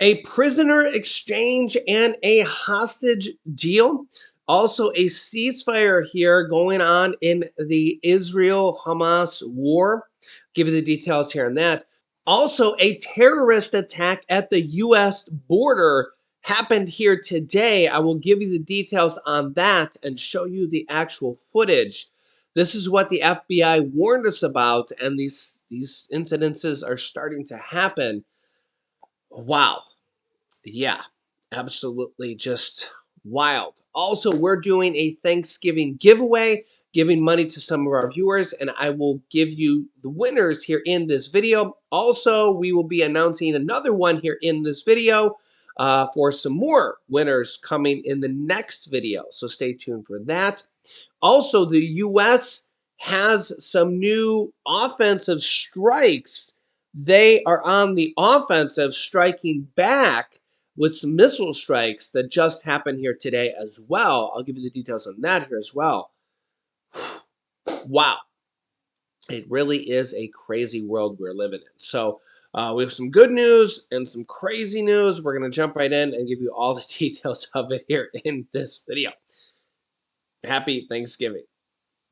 A prisoner exchange and a hostage deal. Also, a ceasefire here going on in the Israel Hamas war. Give you the details here on that. Also, a terrorist attack at the U.S. border happened here today. I will give you the details on that and show you the actual footage. This is what the FBI warned us about, and these incidences are starting to happen. Wow. Yeah, absolutely just wild. Also, we're doing a Thanksgiving giveaway, giving money to some of our viewers, and I will give you the winners here in this video. Also, we will be announcing another one here in this video for some more winners coming in the next video, so stay tuned for that. Also, the U.S. has some new offensive strikes. They are on the offensive, striking back with some missile strikes that just happened here today as well. I'll give you the details on that here as well. Wow. It really is a crazy world we're living in. So we have some good news and some crazy news. We're going to jump right in and give you all the details of it here in this video. Happy Thanksgiving.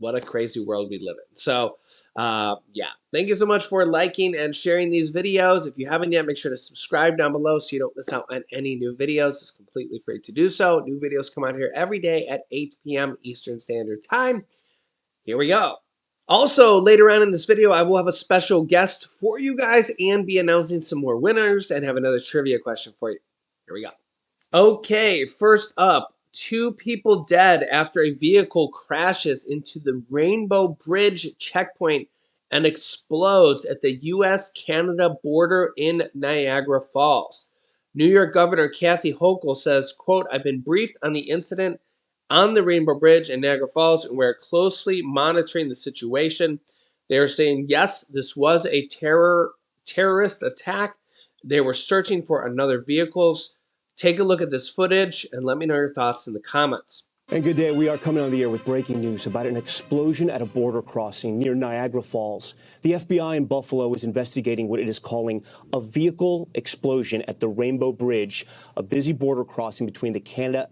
What a crazy world we live in. So, yeah, thank you so much for liking and sharing these videos. If you haven't yet, make sure to subscribe down below so you don't miss out on any new videos. It's completely free to do so. New videos come out here every day at 8 p.m. Eastern Standard Time. Here we go. Also, later on in this video, I will have a special guest for you guys and be announcing some more winners and have another trivia question for you. Here we go. Okay, first up. 2 people dead after a vehicle crashes into the Rainbow Bridge checkpoint and explodes at the U.S.-Canada border in Niagara Falls. New York Governor Kathy Hochul says, quote, "I've been briefed on the incident on the Rainbow Bridge in Niagara Falls, and we're closely monitoring the situation." They are saying, yes, this was a terrorist attack. They were searching for another vehicles. Take a look at this footage and let me know your thoughts in the comments. And good day. We are coming on the air with breaking news about an explosion at a border crossing near Niagara Falls. The FBI in Buffalo is investigating what it is calling a vehicle explosion at the Rainbow Bridge, a busy border crossing between Canada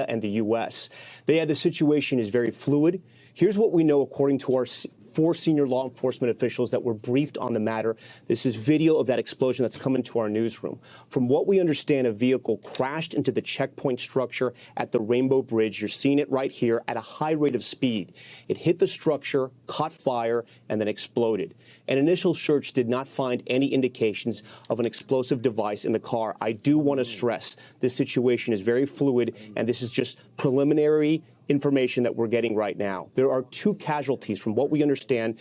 and the U.S. They add the situation is very fluid. Here's what we know according to our 4 senior law enforcement officials that were briefed on the matter. This is video of that explosion that's come into our newsroom. From what we understand, a vehicle crashed into the checkpoint structure at the Rainbow Bridge. You're seeing it right here at a high rate of speed. It hit the structure, caught fire, and then exploded. An initial search did not find any indications of an explosive device in the car. I do want to stress this situation is very fluid, and this is just preliminary information that we're getting right now. There are 2 casualties from what we understand,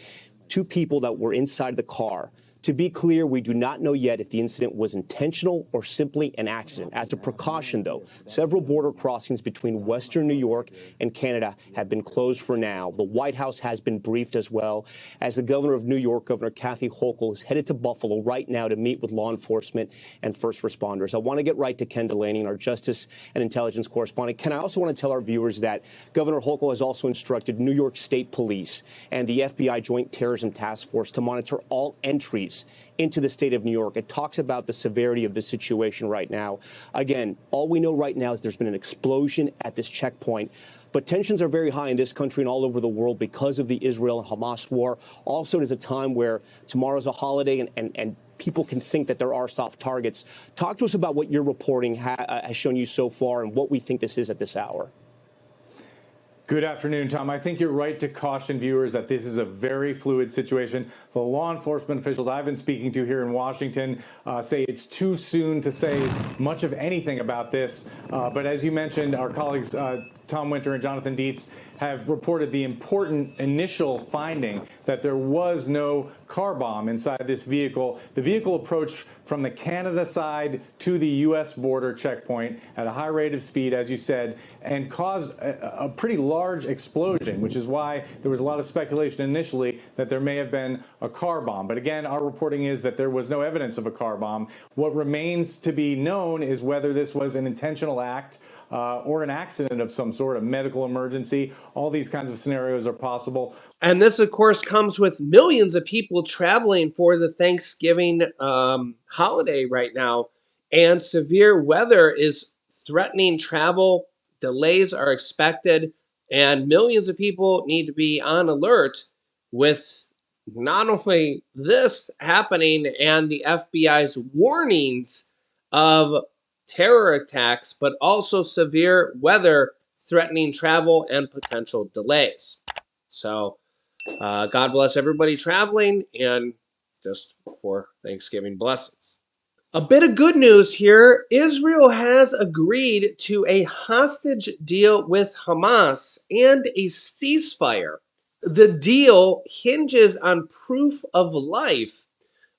2 people that were inside the car. To be clear, we do not know yet if the incident was intentional or simply an accident. As a precaution, though, several border crossings between Western New York and Canada have been closed for now. The White House has been briefed as well, as the governor of New York, Governor Kathy Hochul, is headed to Buffalo right now to meet with law enforcement and first responders. I want to get right to Ken Delaney, our justice and intelligence correspondent. Ken, I also want to tell our viewers that Governor Hochul has also instructed New York State Police and the FBI Joint Terrorism Task Force to monitor all entries into the state of New York. It talks about the severity of the situation right now. Again, all we know right now is there's been an explosion at this checkpoint. But tensions are very high in this country and all over the world because of the Israel and Hamas war. Also, it is a time where tomorrow's a holiday and people can think that there are soft targets. Talk to us about what your reporting has shown you so far and what we think this is at this hour. Good afternoon, Tom. I think you're right to caution viewers that this is a very fluid situation. The law enforcement officials I've been speaking to here in Washington say it's too soon to say much of anything about this. But as you mentioned, our colleagues Tom Winter and Jonathan Dietz have reported the important initial finding that there was no car bomb inside this vehicle. The vehicle approached from the Canada side to the U.S. border checkpoint at a high rate of speed, as you said, and caused a pretty large explosion, which is why there was a lot of speculation initially that there may have been a car bomb. But again, our reporting is that there was no evidence of a car bomb. What remains to be known is whether this was an intentional act or an accident of some sort, a medical emergency. All these kinds of scenarios are possible. And this, of course, comes with millions of people traveling for the Thanksgiving holiday right now And severe weather is threatening travel. Delays are expected, and millions of people need to be on alert with not only this happening and the FBI's warnings of terror attacks, but also severe weather threatening travel and potential delays. So, God bless everybody traveling, and just for Thanksgiving blessings. A bit of good news here. Israel has agreed to a hostage deal with Hamas and a ceasefire. The deal hinges on proof of life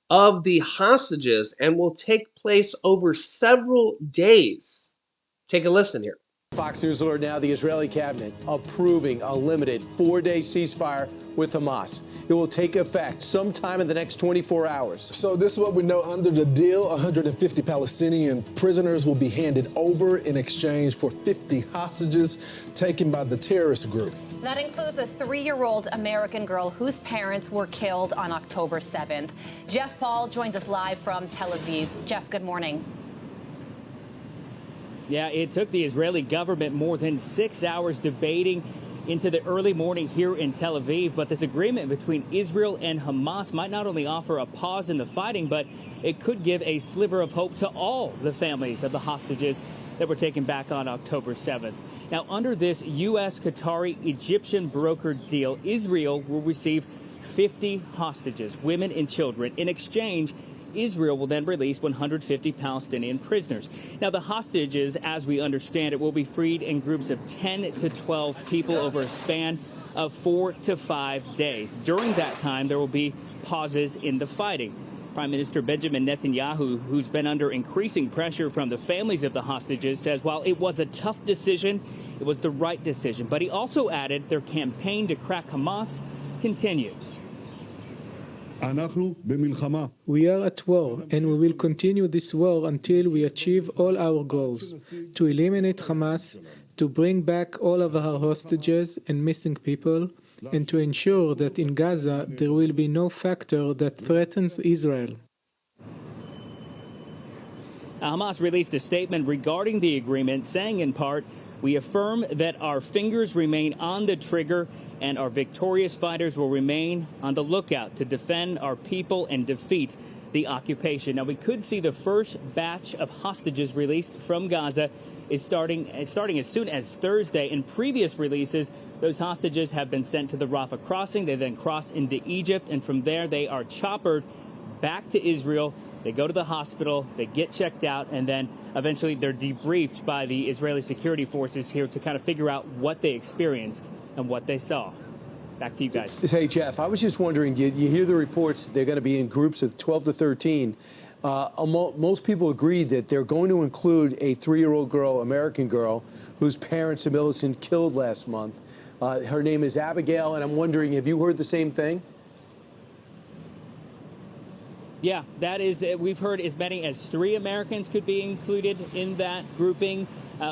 of the hostages and will take place over several days. Take a listen here. Fox News alert now, the Israeli cabinet approving a limited 4-day ceasefire with Hamas. It will take effect sometime in the next 24 hours. So this is what we know. Under the deal, 150 Palestinian prisoners will be handed over in exchange for 50 hostages taken by the terrorist group. That includes a 3-year-old American girl whose parents were killed on October 7th. Jeff Paul joins us live from Tel Aviv. Jeff, good morning. Yeah, it took the Israeli government more than 6 hours debating into the early morning here in Tel Aviv. But this agreement between Israel and Hamas might not only offer a pause in the fighting, but it could give a sliver of hope to all the families of the hostages that were taken back on October 7th. Now, under this U.S., Qatari, Egyptian brokered deal, Israel will receive 50 hostages, women and children. In exchange, Israel will then release 150 Palestinian prisoners. Now, the hostages, as we understand it, will be freed in groups of 10 to 12 people over a span of 4 to 5 days. During that time, there will be pauses in the fighting. Prime Minister Benjamin Netanyahu, who's been under increasing pressure from the families of the hostages, says while it was a tough decision, it was the right decision. But he also added their campaign to crack Hamas continues. We are at war, and we will continue this war until we achieve all our goals: to eliminate Hamas, to bring back all of our hostages and missing people, and to ensure that in Gaza there will be no factor that threatens Israel. Hamas released a statement regarding the agreement, saying in part, "We affirm that our fingers remain on the trigger and our victorious fighters will remain on the lookout to defend our people and defeat the occupation." Now, we could see the first batch of hostages released from Gaza is starting as soon as Thursday. In previous releases, those hostages have been sent to the Rafah crossing. They then cross into Egypt, and from there they are choppered back to Israel. They go to the hospital, they get checked out, and then eventually they're debriefed by the Israeli security forces here to kind of figure out what they experienced and what they saw. Back to you guys. Hey, Jeff, I was just wondering, you hear the reports they're going to be in groups of 12 to 13. Most people agree that they're going to include a 3-year-old girl, American girl, whose parents the militant killed last month. Her name is Abigail, and I'm wondering, have you heard the same thing? Yeah, that is, we've heard as many as 3 Americans could be included in that grouping.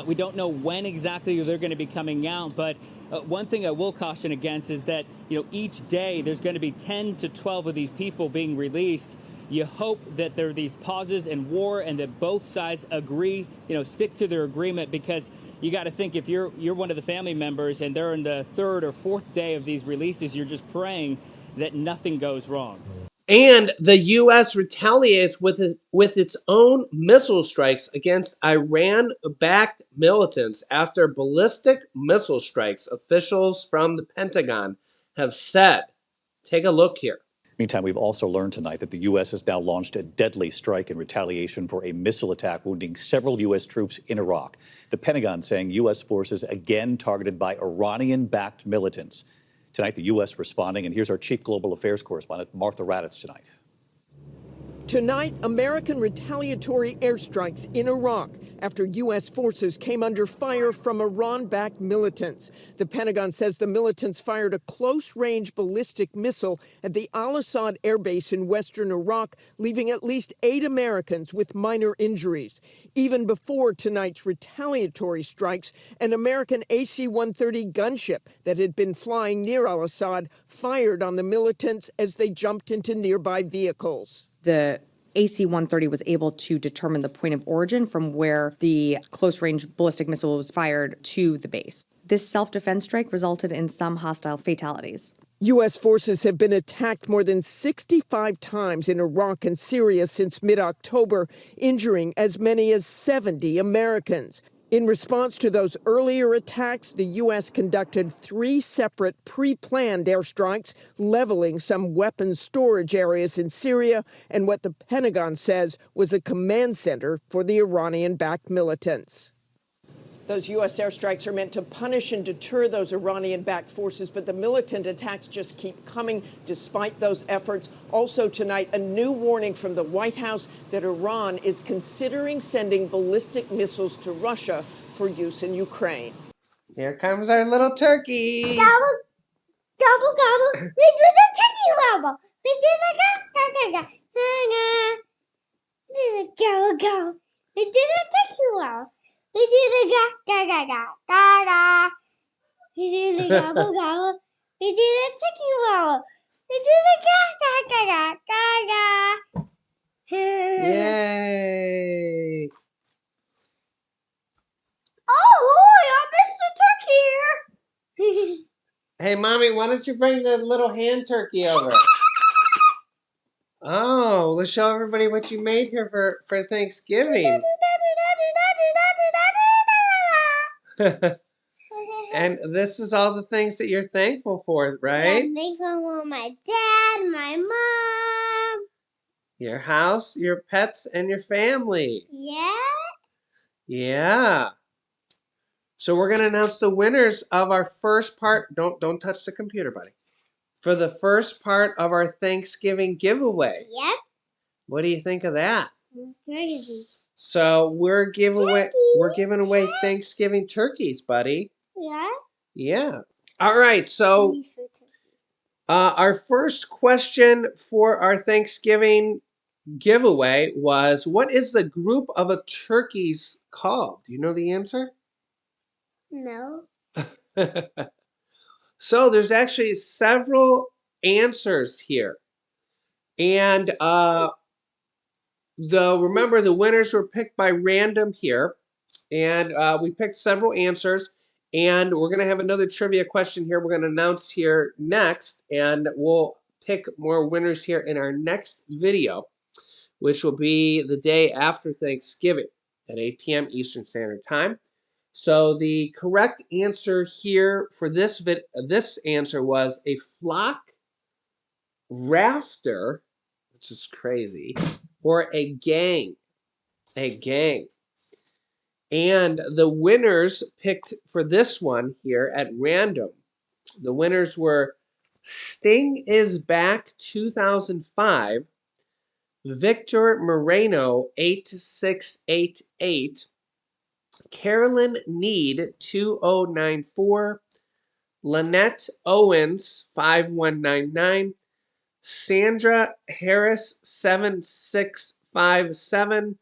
We don't know when exactly they're going to be coming out, but one thing I will caution against is that, each day there's going to be 10 to 12 of these people being released. You hope that there are these pauses in war and that both sides agree, stick to their agreement, because you got to think if you're one of the family members and they're in the 3rd or 4th day of these releases, you're just praying that nothing goes wrong. And the U.S. retaliates with its own missile strikes against Iran-backed militants after ballistic missile strikes, officials from the Pentagon have said. Take a look here. Meantime, we've also learned tonight that the U.S. has now launched a deadly strike in retaliation for a missile attack wounding several U.S. troops in Iraq. The Pentagon saying U.S. forces again targeted by Iranian-backed militants. Tonight, the U.S. responding, and here's our chief global affairs correspondent, Martha Raddatz, tonight. Tonight, American retaliatory airstrikes in Iraq after U.S. forces came under fire from Iran-backed militants. The Pentagon says the militants fired a close-range ballistic missile at the Al-Assad air base in western Iraq, leaving at least 8 Americans with minor injuries. Even before tonight's retaliatory strikes, an American AC-130 gunship that had been flying near Al-Assad fired on the militants as they jumped into nearby vehicles. The AC-130 was able to determine the point of origin from where the close-range ballistic missile was fired to the base. This self-defense strike resulted in some hostile fatalities. U.S. forces have been attacked more than 65 times in Iraq and Syria since mid-October, injuring as many as 70 Americans. In response to those earlier attacks, the U.S. conducted 3 separate pre-planned airstrikes, leveling some weapons storage areas in Syria and what the Pentagon says was a command center for the Iranian-backed militants. Those U.S. airstrikes are meant to punish and deter those Iranian-backed forces, but the militant attacks just keep coming despite those efforts. Also tonight, a new warning from the White House that Iran is considering sending ballistic missiles to Russia for use in Ukraine. Here comes our little turkey. Gobble, gobble, gobble. We do the turkey wobble. We do the ga, ga, ga, ga. We do the gobble, gobble. We do the turkey wobble. We do the ga, ga, ga, ga, ga, ga. We do the gobble, gobble. We do the turkey wobble. We do the ga, ga, ga, ga, ga, ga. Yay! Oh, I missed the turkey here. Hey, Mommy, why don't you bring the little hand turkey over? Oh, let's show everybody what you made here for Thanksgiving. And this is all the things that you're thankful for, right? I'm thankful for my dad, my mom. Your house, your pets, and your family. Yeah? Yeah. So we're going to announce the winners of our first part. Don't touch the computer, buddy. For the first part of our Thanksgiving giveaway. Yep. What do you think of that? That's crazy. So we're giving away Thanksgiving turkeys, buddy. Yeah? Yeah. All right. So our first question for our Thanksgiving giveaway was, what is the group of a turkeys called? Do you know the answer? No. So there's actually several answers here. And remember, the winners were picked by random here. And we picked several answers. And we're going to have another trivia question here we're going to announce here next. And we'll pick more winners here in our next video, which will be the day after Thanksgiving at 8 p.m. Eastern Standard Time. So the correct answer here for this answer was a flock rafter, which is crazy, or a gang. A gang. And the winners picked for this one here at random. The winners were Sting is Back 2005, Victor Moreno 8688, Carolyn Need 2094, Lynette Owens 5199, Sandra Harris 7657,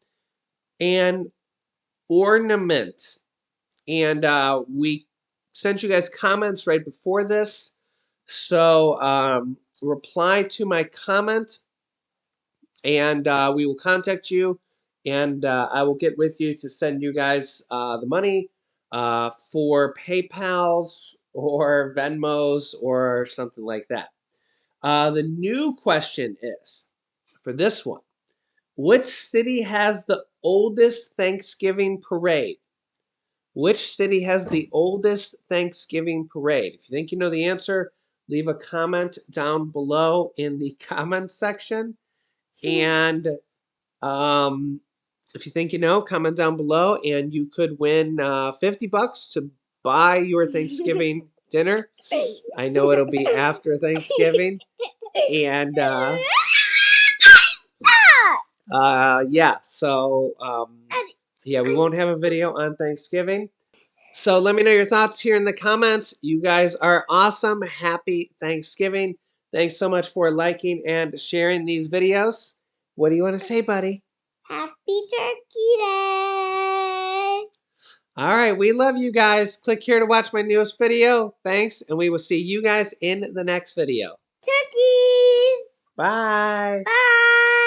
and Ornament. And we sent you guys comments right before this. So reply to my comment and we will contact you. And I will get with you to send you guys the money for PayPals or Venmos or something like that. The new question is, for this one, which city has the oldest Thanksgiving parade? Which city has the oldest Thanksgiving parade? If you think you know the answer, leave a comment down below in the comment section. And if you think you know, comment down below, and you could win $50 to buy your Thanksgiving dinner. I know it'll be after Thanksgiving. And yeah, so yeah, we won't have a video on Thanksgiving. So let me know your thoughts here in the comments. You guys are awesome. Happy Thanksgiving. Thanks so much for liking and sharing these videos. What do you want to say, buddy? Happy Turkey Day! All right, we love you guys. Click here to watch my newest video. Thanks, and we will see you guys in the next video. Turkeys! Bye! Bye!